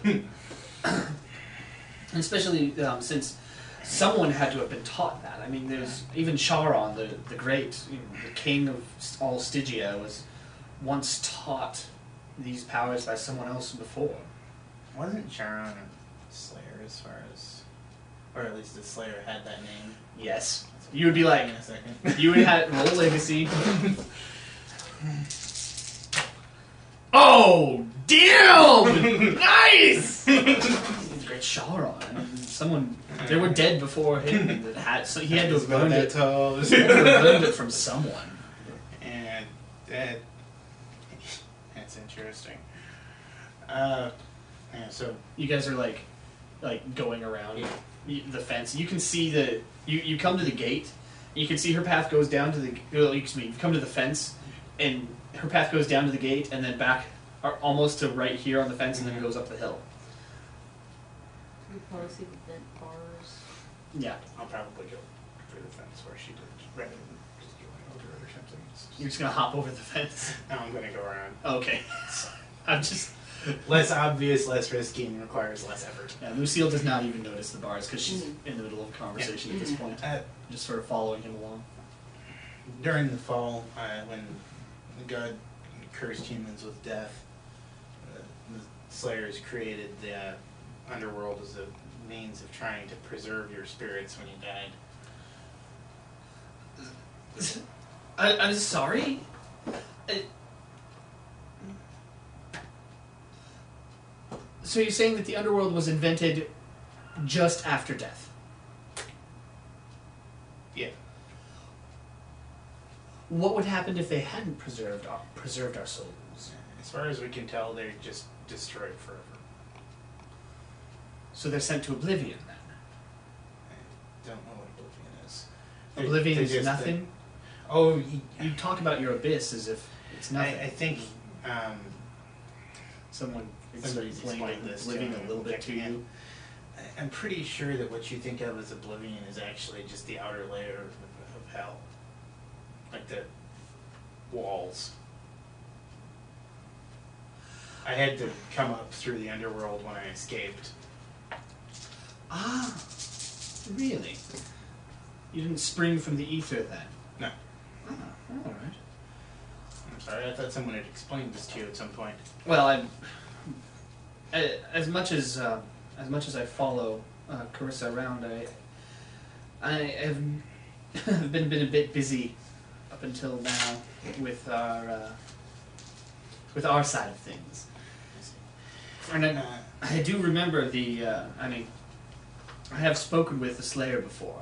And especially since someone had to have been taught that. I mean, there's even Charon, the great, the king of all Stygia, was once taught these powers by someone else before. Wasn't Charon a slayer as far as... Or at least the slayer had that name? Yes. You would be like... In a second. You would have roll legacy. Oh, damn! Nice! Great Charon. I mean, someone... They were dead before him that had... So he had to have learned it. He had to have learned it from someone. And that's interesting. Yeah, so... You guys are like going around the fence. You can see the... You come to the gate. You can see her path goes down to the... Excuse me. You come to the fence, and her path goes down to the gate, and then back almost to right here on the fence, and then goes up the hill. You probably see the bent bars. Yeah. I'll probably go through the fence where she did, rather than just going over it or something. You're just gonna hop over the fence? No, I'm gonna go around. Okay. I'm just... Less obvious, less risky, and requires less effort. Yeah, Lucille does not even notice the bars because she's in the middle of a conversation at this point. Just sort of following him along. During the fall, when God cursed humans with death, the Slayers created the underworld as a means of trying to preserve your spirits when you died. I'm sorry? So you're saying that the underworld was invented just after death? Yeah. What would happen if they hadn't preserved our souls? As far as we can tell, they're just destroyed forever. So they're sent to oblivion then? I don't know what oblivion is. Oblivion is nothing? You talk about your abyss as if it's nothing. I think somebody's explained this oblivion to a little bit to you. I'm pretty sure that what you think of as oblivion is actually just the outer layer of hell. Like the walls. I had to come up through the underworld when I escaped. Ah, really? You didn't spring from the ether then? No. Ah, all right. I'm sorry, I thought someone had explained this to you at some point. Well, as much as I follow Carissa around, I have been a bit busy up until now with our side of things. And I do remember I have spoken with the Slayer before.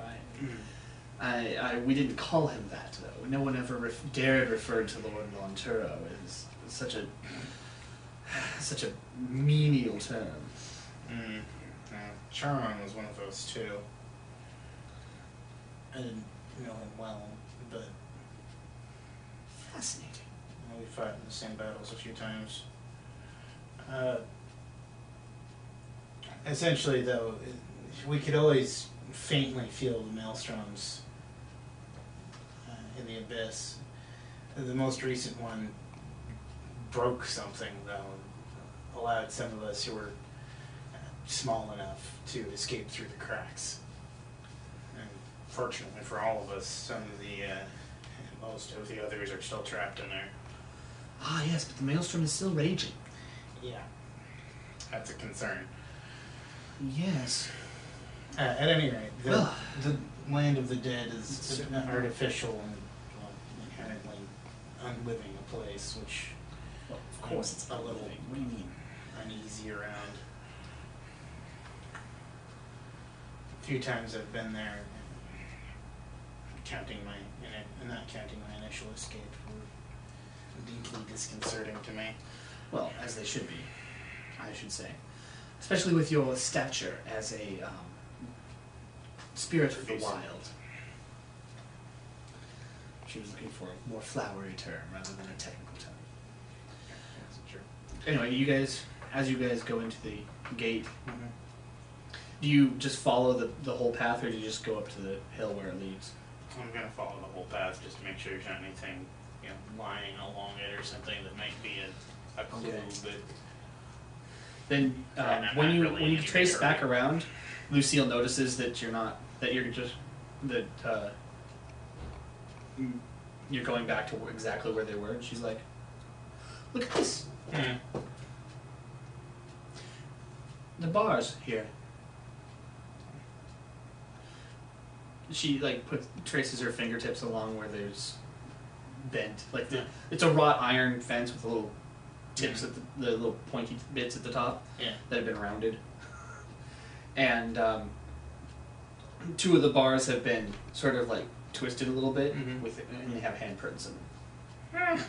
We didn't call him that though. No one ever dared refer to Lord Monturo as such a menial term. Charon was one of those too. I didn't know him well, but fascinating. We fought in the same battles a few times. Essentially, though, we could always faintly feel the maelstroms in the abyss. The most recent one broke something, though, allowed some of us who were small enough to escape through the cracks. And fortunately for all of us, most of the others are still trapped in there. Ah, yes, but the maelstrom is still raging. Yeah, that's a concern. Yes. At any rate, the land of the dead is an artificial and inherently unliving a place, which, well, of course, it's a little. unliving. What do you mean? Uneasy around. A few times I've been there, not counting my initial escape, were deeply disconcerting to me. Well, as they should be, I should say. Especially with your stature as a spirit of the wild. She was looking for a more flowery term rather than a technical term. That's true. Anyway, as you guys go into the gate, do you just follow the whole path, or do you just go up to the hill where it leads? I'm going to follow the whole path just to make sure there's not anything lying along it or something that might be a clue, Okay. but Then I'm when not you really when you in any trace hurry. back around, Lucille notices that you're going back to exactly where they were, and she's like, "Look at this. Mm. The bar's here." She like traces her fingertips along where there's bent, like it's a wrought iron fence with the little tips at the little pointy bits at the top that have been rounded, and two of the bars have been sort of like twisted a little bit and they have handprints in them.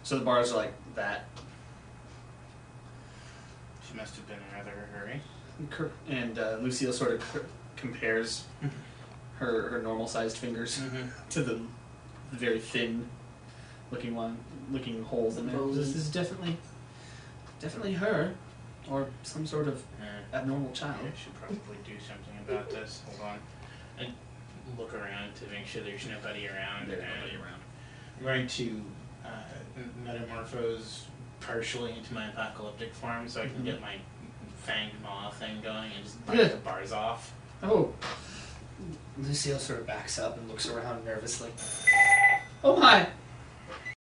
So the bars are like that. She must have been in rather a hurry. And Lucille sort of compares her normal sized fingers to the very thin looking holes in there. This is definitely her, or some sort of abnormal child. I should probably do something about this. Hold on. And look around to make sure there's nobody around. There's nobody around. I'm going to metamorphose partially into my apocalyptic form so I can get my fanged maw thing going and just bite the bars off. Oh. Lucille sort of backs up and looks around nervously. Oh my!